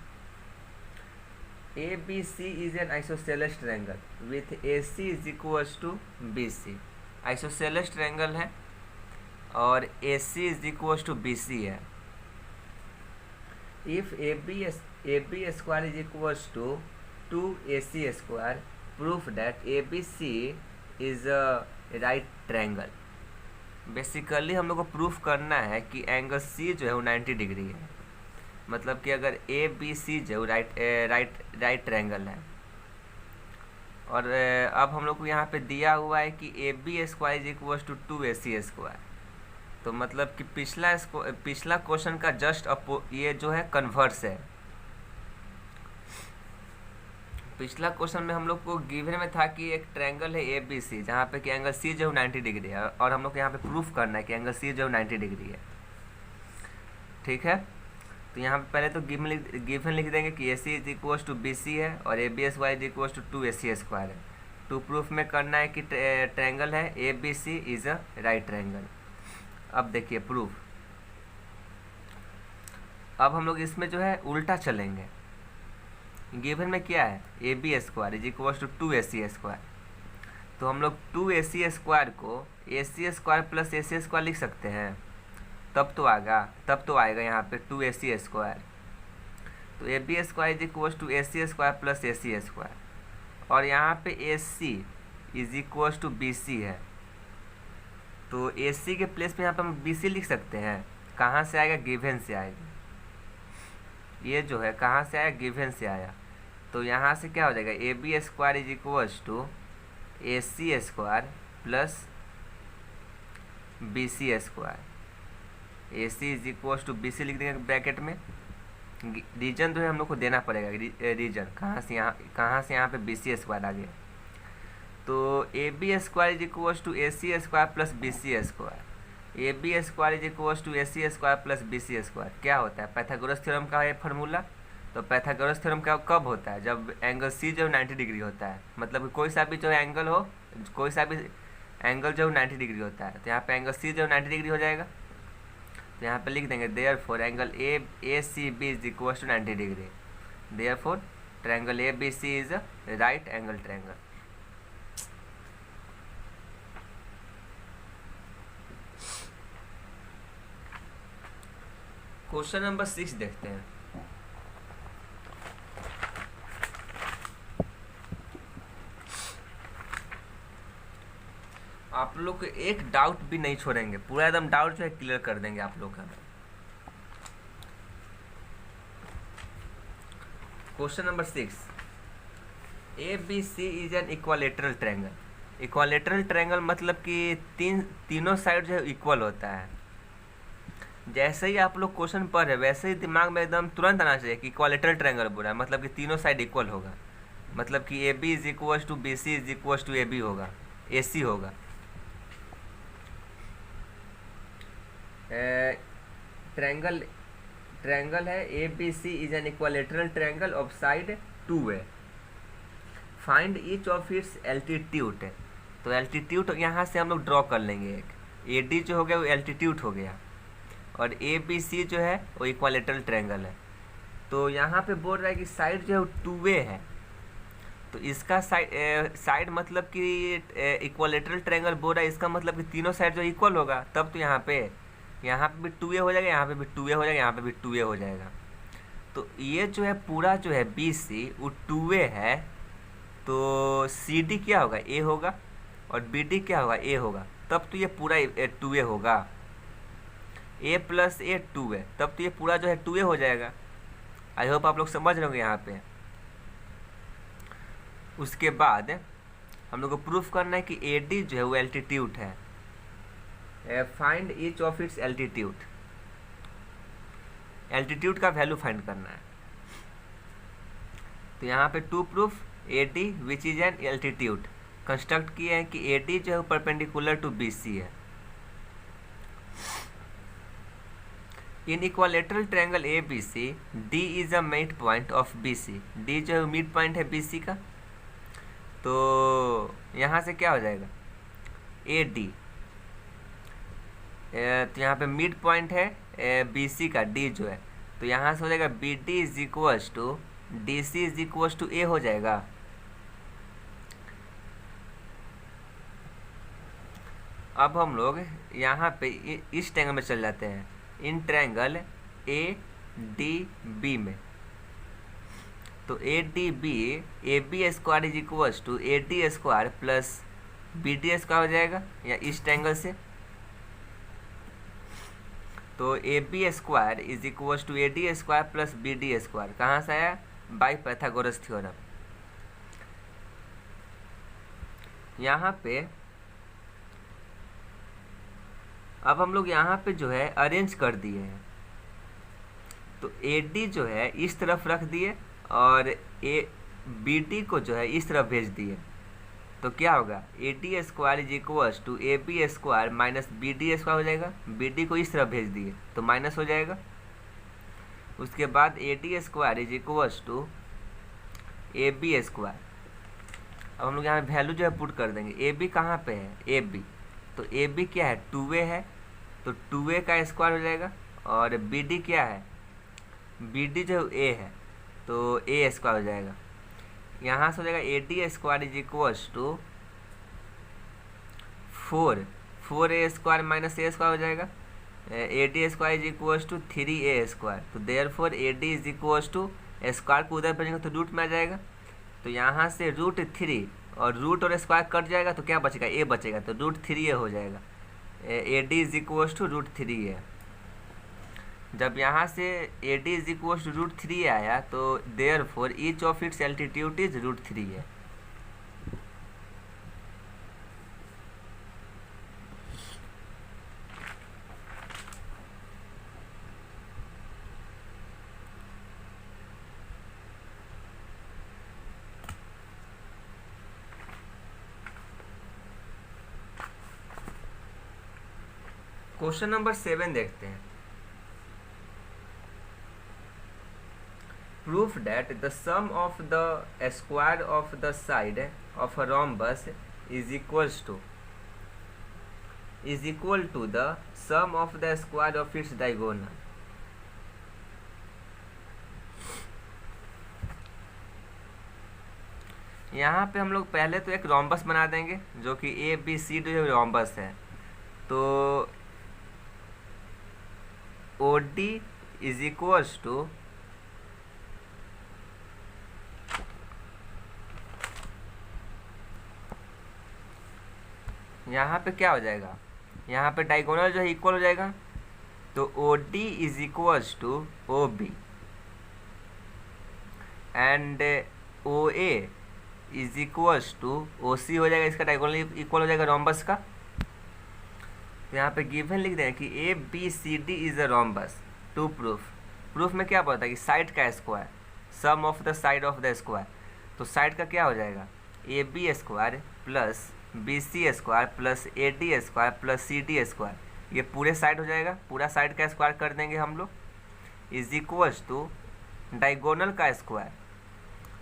Speaker 1: A B C is an isosceles triangle with A C is equal to B C. Isosceles triangle है और A C is equal to B C है। If A B square is equal to 2ac square, proof that A B C is a right triangle. Basically हम लोग को प्रूफ करना है कि एंगल सी जो है वो 90 डिग्री है। मतलब कि अगर ए बी सी जो राइट ट्रायंगल है और अब हम लोग को यहाँ पे दिया हुआ है कि A B square is equal to 2ac square. तो मतलब कि पिछला क्वेश्चन का जस्ट ये जो है कन्वर्स है। पिछला क्वेश्चन में हम लोग को गिवन में था कि एक ट्रायंगल है ए बी सी जहाँ पे कि एंगल सी जो 90 डिग्री है और हम लोग को यहाँ पे प्रूफ करना है कि एंगल सी जो 90 डिग्री है। ठीक है, तो यहाँ पे पहले तो गिवन लिख देंगे कि A C is equal to B C है और A B square is equal to 2ac square है। टू प्रूफ में करना है कि ट्रायंगल है A B C is a right triangle. अब देखिए प्रूफ। अब हम लोग इसमें जो है उल्टा चलेंगे। गिवन में क्या है, A B square is equal to 2ac square. तो हम लोग 2ac स्क्वायर को ac square plus ac square लिख सकते हैं। तब तो आएगा यहाँ पे 2ac स्क्वायर। तो A B square is equal to ac square plus ac square और यहाँ पे ac is equal to bc है। तो ac के प्लेस पे यहाँ पे हम bc लिख सकते हैं। कहाँ से आएगा, गिवन से आएगा। ये जो है कहाँ से आया, गिवन से आया। तो यहाँ से क्या हो जाएगा, A B square is equal to ac square plus bc square. ac is equal to bc लिख देंगे ब्रैकेट में। रीजन जो है हम लोग को देना पड़ेगा, रीजन कहाँ से यहाँ पे bc स्क्वायर आ गया। तो A B square is equal to ac square plus bc square. A B square is equal to ac square plus bc square क्या होता है, पाइथागोरस थ्योरम का है फार्मूला। तो पाइथागोरस थ्योरम का कब होता है, जब एंगल सी जो 90 डिग्री होता है। मतलब कोई सा भी जो एंगल हो, कोई सा भी एंगल जो 90 डिग्री होता है। तो यहाँ पे एंगल सी जो 90 डिग्री हो जाएगा। तो यहाँ पे लिख देंगे therefore angle A C B is equal to 90 degree. Therefore triangle A B C is right angle triangle. Question number 6 देखते हैं। आप लोग एक डाउट भी नहीं छोड़ेंगे, पूरा एकदम डाउट जो है क्लियर कर देंगे आप लोग का। Question number 6, A B C is an equilateral triangle. Equilateral triangle मतलब कि तीनों साइड जो है इक्वल होता है। जैसे ही आप लोग क्वेश्चन पढ़ रहे वैसे ही दिमाग में एकदम तुरंत आना चाहिए कि इक्वालेटरल ट्रायंगल बोला है मतलब कि तीनों साइड इक्वल होगा। मतलब कि A B is equal to B C is equal to A B होगा, ए सी होगा। ट्रायंगल है A B C is an equilateral triangle of side 2a। Find each of its altitude. तो एल्टीट्यूड यहाँ से हम लोग ड्रॉ कर लेंगे। एक ए डी जो हो गया वो एल्टीट्यूड हो गया और ए बी सी जो है वो इक्वालेटरल ट्रायंगल है। तो यहाँ पे बोल रहा है कि साइड जो है वो 2a है। तो इसका साइड मतलब कि इक्वालेटरल ट्रायंगल बोल रहा है, इसका मतलब कि तीनों साइड जो इक्वल होगा। तब तो यहाँ पे भी 2a हो जाएगा, यहाँ पे भी 2a हो जाएगा, यहाँ पे भी 2a हो जाएगा। तो ये जो है पूरा जो है बी सी वो 2a है तो सी डी क्या होगा, ए होगा, और बी डी क्या होगा, ए होगा, तब तो ये पूरा 2a होगा। a प्लस ए 2a, तब तो ये पूरा जो है 2a हो जाएगा। आई होप आप लोग समझ रहे होंगे यहाँ पे। उसके बाद हम लोग को प्रूफ करना है कि ए डी जो है वो एल्टीट्यूड है। Find each of its altitude, altitude का वैल्यू फाइंड करना है। तो यहाँ पे to proof A D which is an altitude construct किए हैं कि ए डी जो है परपेंडिकुलर टू बी सी है। In equilateral triangle A B C D is a mid point of B C, D जो है मिड पॉइंट है बी सी का। तो यहाँ से क्या हो जाएगा, ए डी, तो यहाँ पे मिड पॉइंट है बी सी का, डी जो है, तो यहाँ से हो जाएगा B D is equals to D C is equals to A हो जाएगा। अब हम लोग यहाँ पे इस ट्रायंगल में चल जाते हैं, in triangle A D B में। तो A D B, A B square is equals to A D square plus B D square हो जाएगा, या इस ट्रायंगल से। तो A B square is equals to A D square plus B D square कहाँ से आया, बाय पाइथागोरस थ्योरम। यहाँ पे अब हम लोग यहाँ पे जो है अरेंज कर दिए हैं। तो ए डी जो है इस तरफ रख दिए और ए बी डी को जो है इस तरफ भेज दिए। तो क्या होगा, A D square is equals to A B square minus B D square हो जाएगा, बी डी को इस तरफ भेज दिए तो माइनस हो जाएगा। उसके बाद A D square is equals to A B square. अब हम लोग यहाँ वैल्यू जो है पुट कर देंगे, ए बी कहाँ पे है, ए बी, तो ए बी क्या है 2a है, तो 2a का स्क्वायर हो जाएगा। और बी डी क्या है, बी डी जो ए है तो ए स्क्वायर हो जाएगा। यहाँ से हो जाएगा A D square is equals to 4a square minus A square हो जाएगा। A D square is equals to 3a square, तो therefore A D is equals to square को उधर भेजेंगे तो रूट में आ जाएगा। तो यहाँ से √3 और रूट और स्क्वायर कट जाएगा तो क्या बचेगा, ए बचेगा, तो √3a हो जाएगा। A D is equals to √3a। जब यहाँ से A D is equals to √3a आया तो therefore each of its altitude is √3a। Question number 7 देखते हैं। Proof that the sum of the square of the side of a rhombus is equal to the sum of the square of its diagonal। यहाँ पे हम लोग पहले तो एक रोम्बस बना देंगे जो कि A B C D rhombus है। तो O D is equals to यहाँ पे क्या हो जाएगा, यहाँ पे डायगोनल जो है इक्वल हो जाएगा। तो O D is equals to O B and O A is equals to O C हो जाएगा, इसका डायगोनल इक्वल हो जाएगा रोम्बस का। तो यहाँ पे गिवन लिख दें कि A B C D is a rhombus. To proof में क्या बोलता है कि साइड का square, sum of the side of the square. तो साइड का क्या हो जाएगा, A B square plus B C square plus A D square plus C D square, ये पूरे साइड हो जाएगा, पूरा साइड का स्क्वायर कर देंगे हम लोग, इज इक्वल्स टू डायगोनल का स्क्वायर।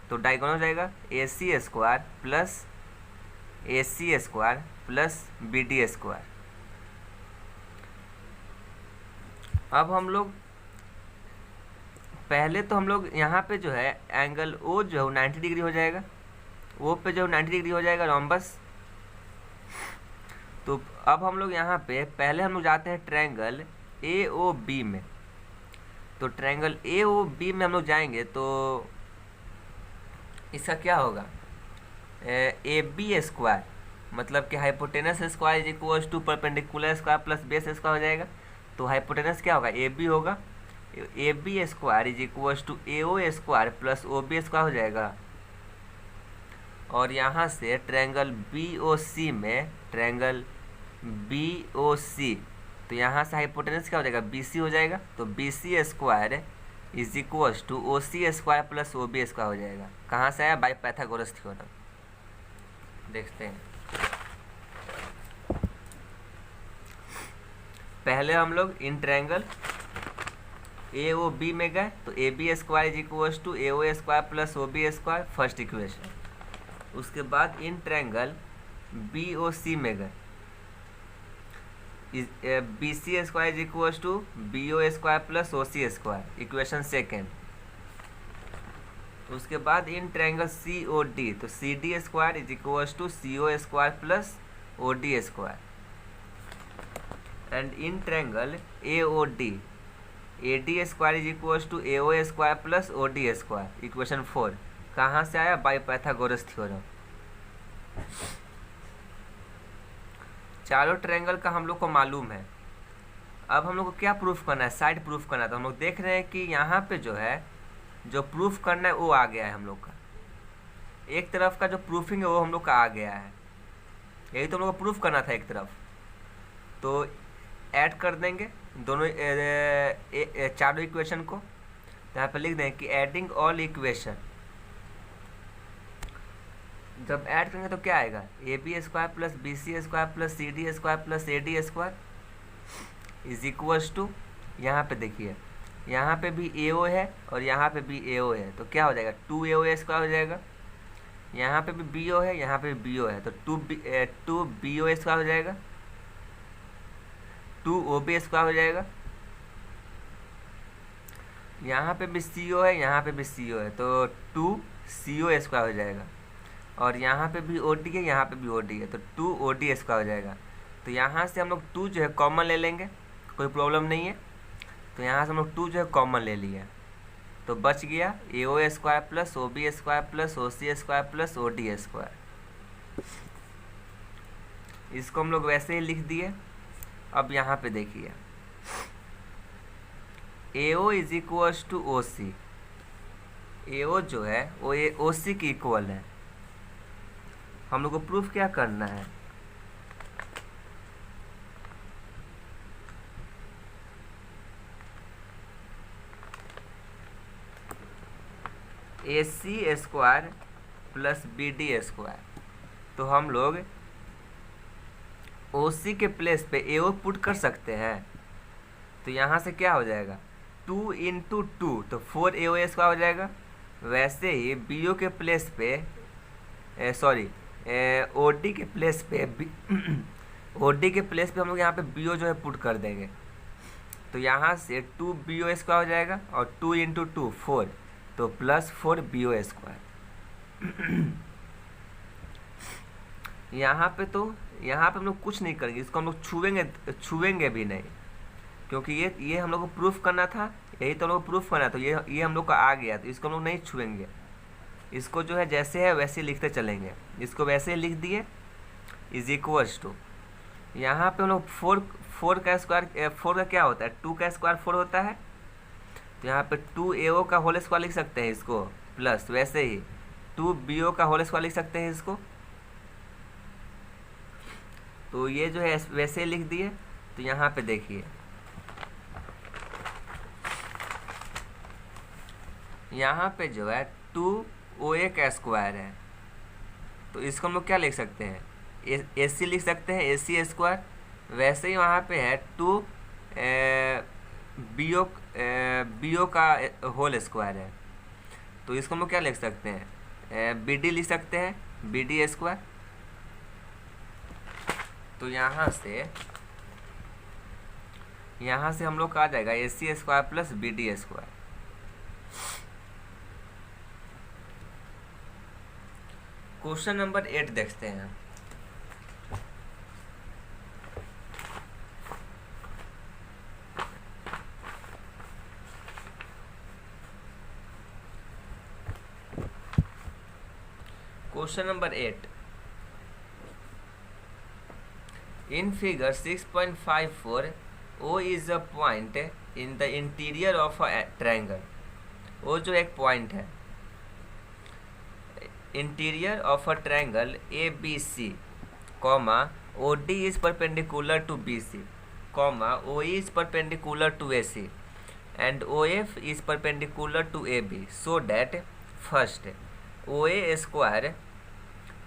Speaker 1: तो डायगोनल हो जाएगा A C square plus A C square plus B D square. अब हम लोग पहले तो हम लोग यहाँ पे जो है एंगल ओ जो है 90 डिग्री हो जाएगा, ओ पे जो 90 डिग्री हो जाएगा रोम्बस। तो अब हम लोग यहाँ पे पहले हम लोग जाते हैं ट्रायंगल ए ओ बी में। तो ट्रायंगल ए ओ बी में हम लोग जाएंगे तो इसका क्या होगा, ए बी स्क्वायर, मतलब कि hypotenuse square is equal to perpendicular square plus base square हो जाएगा। तो हाइपोटेनस क्या होगा, ए बी होगा, A B square is equal to A O square plus O B square हो जाएगा। और यहाँ से ट्रायंगल बी ओ सी में, ट्रायंगल बी ओ सी, तो यहाँ से हाइपोटेनस क्या हो जाएगा, बी सी हो जाएगा। तो B C square is equal to O C square plus O B square हो जाएगा। कहाँ से आया, बाय पाइथागोरस थ्योरम। देखते हैं, पहले हम लोग इन ट्रायंगल ए ओ बी में गए, तो A B square is equal to A O square plus O B square, first equation. उसके बाद in triangle B O C में गए, B C square is equal to B O square plus O C square, equation second. उसके बाद in triangle C O D, तो C D square is equal to C O square plus O D square. And in triangle A O D, A D square is equal to A O square plus O D square, equation 4। कहाँ से आया, बाय पाइथागोरस थ्योरम। चारों ट्रायंगल का हम लोग को मालूम है। अब हम लोग को क्या प्रूफ करना है, साइड प्रूफ करना है। तो हम लोग देख रहे हैं कि यहाँ पे जो है, जो प्रूफ करना है वो आ गया है हम लोग का। एक तरफ का जो प्रूफिंग है वो हम लोग का आ गया है, यही तो हम लोग को प्रूफ करना था एक तरफ। तो ऐड कर देंगे दोनों चारों इक्वेशन को। यहाँ पे लिख दें कि एडिंग ऑल इक्वेशन, जब ऐड करेंगे तो क्या आएगा, A B square plus B C square plus C D square plus A D square is equals to, यहाँ पे देखिए यहाँ पे भी ए ओ है और यहाँ पे भी ए ओ है, तो क्या हो जाएगा, 2 ए ओ स्क्वायर हो जाएगा। यहाँ पे भी बी ओ है, यहाँ पे भी बी ओ है, तो 2 बी ओ स्क्वायर हो जाएगा, 2 ओ बी स्क्वायर हो जाएगा। यहाँ पे भी सी ओ है, यहाँ पे भी सी ओ है, तो 2 सी ओ स्क्वायर हो जाएगा। और यहाँ पे भी ओ डी है, यहाँ पे भी ओ डी है, तो 2 ओ डी स्क्वायर हो जाएगा। तो यहाँ से हम लोग 2 जो है कॉमन ले लेंगे, कोई प्रॉब्लम नहीं है। तो यहाँ से हम लोग 2 जो है कॉमन ले लिया, तो बच गया A O square plus O B square plus O C square plus O D square. इसको हम लोग वैसे ही लिख दिए। अब यहाँ पे देखिए, A O is equal to O C, A O जो है वो ओ सी की इक्वल है। हम लोग को प्रूफ क्या करना है, A C square plus B D square. तो हम लोग ओ सी के प्लेस पे ए ओ पुट कर सकते हैं। तो यहाँ से क्या हो जाएगा, 2 इंटू 2, तो 4 ए ओ स्क्वायर हो जाएगा। वैसे ही बी ओ के प्लेस पे, सॉरी ओ डी के प्लेस पे ओ डी के प्लेस पे हम लोग यहाँ पे बी ओ जो है पुट कर देंगे। तो यहाँ से 2 बी ओ स्क्वायर हो जाएगा और 2 इंटू 2 4, तो प्लस 4 बी ओ स्क्वायर। यहाँ पे हम लोग कुछ नहीं करेंगे, इसको हम लोग छुएंगे भी नहीं, क्योंकि ये हम लोग को प्रूफ करना था, यही तो हम लोग को प्रूफ करना था। तो ये हम लोग का आ गया, तो इसको हम लोग नहीं छुएंगे। इसको जो है जैसे है वैसे ही लिखते चलेंगे। इसको वैसे ही लिख दिए, इज इक्वल्स टू, यहाँ पे हम लोग 4 का स्क्वायर, 4 का क्या होता है, 2 का स्क्वायर 4 होता है। तो यहाँ पे 2 ए ओ का होल स्क्वायर लिख सकते हैं इसको, प्लस वैसे ही 2 बी ओ का होल स्क्वायर लिख सकते हैं इसको। तो ये जो है वैसे ही लिख दिए। तो यहाँ पे देखिए, यहाँ पे जो है 2 ओ ए का स्क्वायर है, तो इसको हम लोग क्या लिख सकते हैं, ए सी लिख सकते हैं, ए सी स्क्वायर। वैसे ही वहाँ पे है 2 बी ओ का होल स्क्वायर है, तो इसको हम लोग क्या लिख सकते हैं, बी डी लिख सकते हैं, बी डी स्क्वायर। तो यहाँ से हम लोग का आ जाएगा A C square plus B D square. Question number 8 देखते हैं। Question number 8, in figure 6.54 O is a point in the interior of a triangle. वो जो एक पॉइंट है interior of a triangle A B C, comma O D is perpendicular to B C, comma O E is perpendicular to A C and O F is perpendicular to A B, so that first O A square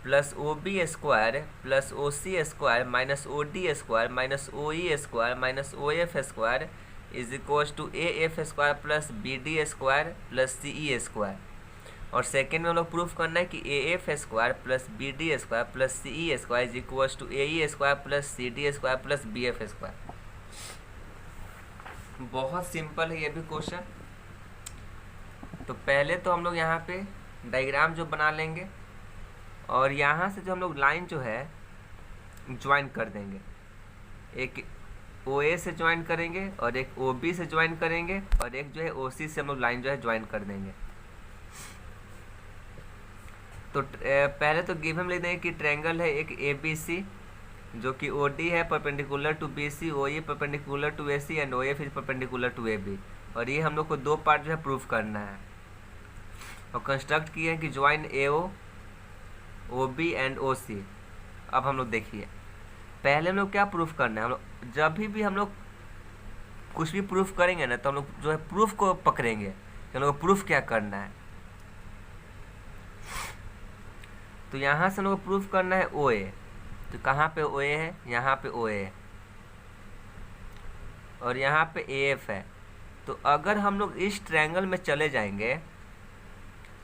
Speaker 1: plus O B square plus O C square minus O D square minus O E square minus O F square is equal to A F square plus B D square plus C E square. और सेकेंड में हम लोग प्रूफ करना है कि A F square plus B D square plus C E square is equal to A E square plus C D square plus B F square. बहुत सिंपल है ये भी क्वेश्चन। तो पहले तो हम लोग यहाँ पे डायग्राम जो बना लेंगे और यहाँ से जो हम लोग लाइन जो है ज्वाइन कर देंगे, एक ओ ए से ज्वाइन करेंगे और एक ओ बी से ज्वाइन करेंगे और एक जो है ओ सी से हम लोग लाइन जो है ज्वाइन कर देंगे। तो पहले तो गिवन में लिख देंगे कि ट्रायंगल है एक ए बी सी जो कि ओ डी है perpendicular to B C, O E perpendicular to A C and O F is perpendicular to A B. और ये हम लोग को दो पार्ट जो है प्रूफ करना है और कंस्ट्रक्ट किए हैं कि join A O B and O C. अब हम लोग देखिए पहले हम लोग क्या प्रूफ करना है, हम लोग जब भी हम लोग कुछ भी प्रूफ करेंगे ना तो हम लोग जो है प्रूफ को पकड़ेंगे कि हम लोग को प्रूफ क्या करना है। तो यहाँ से हम लोग को प्रूफ करना है ओ ए, तो कहाँ पे ओ ए है, यहाँ पे ओ ए है और यहाँ पे ए एफ है। तो अगर हम लोग इस ट्रायंगल में चले जाएंगे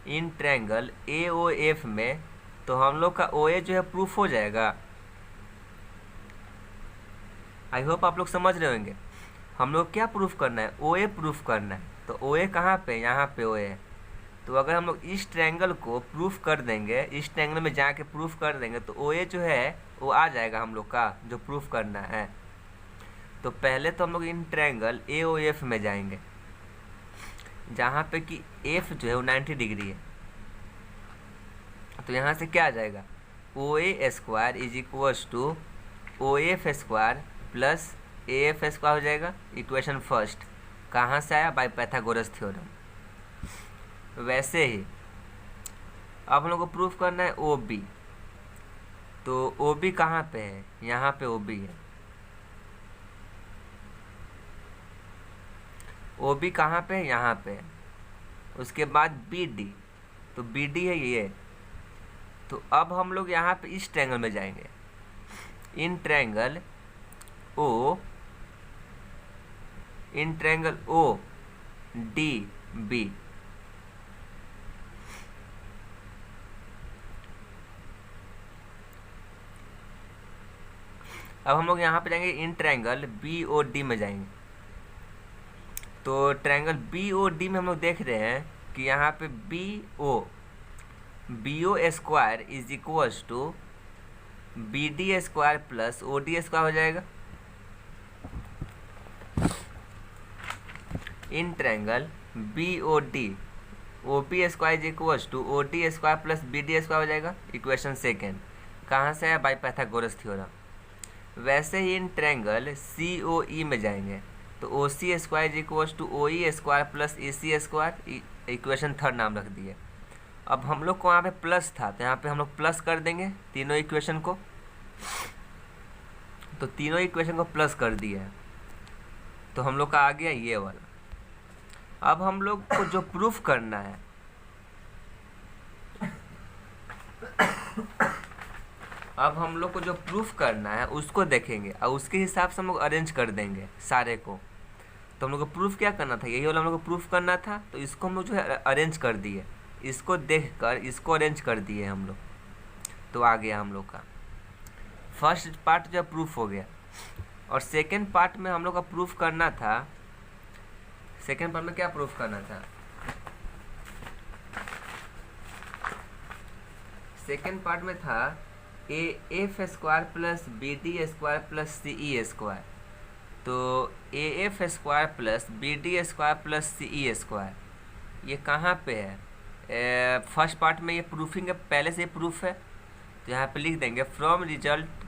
Speaker 1: in triangle A O F में तो हम लोग का ओ ए जो है प्रूफ हो जाएगा। आई होप आप लोग समझ रहे होंगे। हम लोग क्या प्रूफ करना है, ओ ए प्रूफ करना है। तो ओ ए कहाँ पे, यहाँ पे ओ ए है। तो अगर हम लोग इस ट्रायंगल को प्रूफ कर देंगे, इस ट्रायंगल में जाके प्रूफ कर देंगे तो ओ ए जो है वो आ जाएगा हम लोग का जो प्रूफ करना है। तो पहले तो हम लोग इन ट्रायंगल ए ओ एफ में जाएंगे जहाँ पे कि एफ जो है वो 90 डिग्री है। तो यहाँ से क्या आ जाएगा, O A square is equals to O F square plus A F square हो जाएगा। इक्वेशन फर्स्ट कहाँ से आया, बाय पाइथागोरस थ्योरम। वैसे ही अब हम लोग को प्रूफ करना है ओ बी। तो ओ बी कहाँ पे है, यहाँ पे ओ बी है। ओ बी कहाँ पे है, यहाँ पे है। उसके बाद बी डी, तो बी डी है ये। तो अब हम लोग यहाँ पे इस ट्रायंगल में जाएंगे, in triangle O D B. अब हम लोग यहाँ पे जाएंगे in triangle B O D में जाएंगे। तो ट्रायंगल बी ओ डी में हम लोग देख रहे हैं कि यहाँ पे B O square is equals to B D square plus O D square हो जाएगा। In triangle B O B square is equals to O D square plus B D square हो जाएगा। इक्वेशन सेकेंड कहाँ से है, बाय पाइथागोरस थ्योरम। वैसे ही इन ट्रायंगल सी ओ ई में जाएंगे तो O C square is equals to O E square plus A C square. Equation third नाम रख दिए। अब हम लोग को वहाँ पे प्लस था तो यहाँ पे हम लोग प्लस कर देंगे तीनों इक्वेशन को। तो तीनों इक्वेशन को प्लस कर दिया तो हम लोग का आ गया ये वाला। अब हम लोग को जो प्रूफ करना है, अब हम लोग को जो प्रूफ करना है उसको देखेंगे और उसके हिसाब से हम लोग अरेंज कर देंगे सारे को। तो हम लोग को प्रूफ क्या करना था, यही वाला हम लोग को प्रूफ करना था। तो इसको हम लोग जो है अरेंज कर दिए, इसको देखकर इसको अरेंज कर दिए हम लोग। तो आ गया हम लोग का फर्स्ट पार्ट जो प्रूफ हो गया। और सेकेंड पार्ट में हम लोग का प्रूफ करना था, सेकेंड पार्ट में क्या प्रूफ करना था, सेकेंड पार्ट में था A F square plus B D square plus C E square. तो A F square plus B D square plus C E square ये कहाँ पे है, फर्स्ट पार्ट में ये प्रूफिंग है, पहले से प्रूफ है, तो यहाँ पे लिख देंगे फ्रॉम रिजल्ट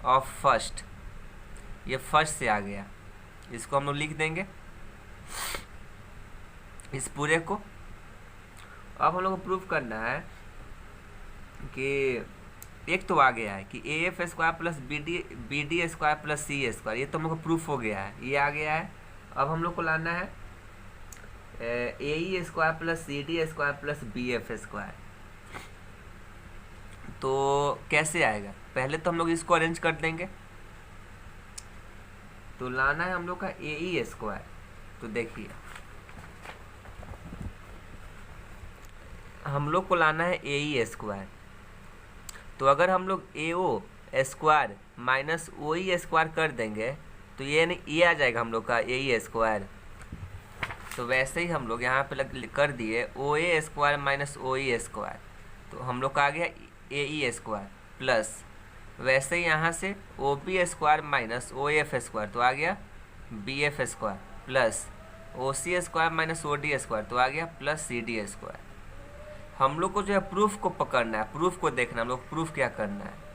Speaker 1: ऑफ फर्स्ट, ये फर्स्ट से आ गया, इसको हम लोग लिख देंगे इस पूरे को। अब हम लोग को प्रूफ करना है कि एक तो आ गया है कि A F square plus B D square plus C square, ये तो हम लोग को प्रूफ हो गया है, ये आ गया है। अब हम लोग को लाना है A E square plus C D square plus B F square. तो कैसे आएगा, पहले तो हम लोग इसको अरेंज कर देंगे। तो लाना है हम लोग का ए ई स्क्वायर, तो देखिए हम लोग को लाना है ए ई स्क्वायर, तो अगर हम लोग ए O square minus O E square कर देंगे तो ये आ जाएगा हम लोग का ए ई स्क्वायर। तो वैसे ही हम लोग यहाँ पे कर दिए ओ A square minus O E square, तो हम लोग का आ गया ए ई स्क्वायर प्लस वैसे ही यहाँ से O B square minus O F square, तो आ गया B F square plus O C square minus O D square, तो आ गया प्लस सी डी स्क्वायर। हम लोग को जो है प्रूफ को पकड़ना है, प्रूफ को देखना, हम लोग प्रूफ क्या करना है।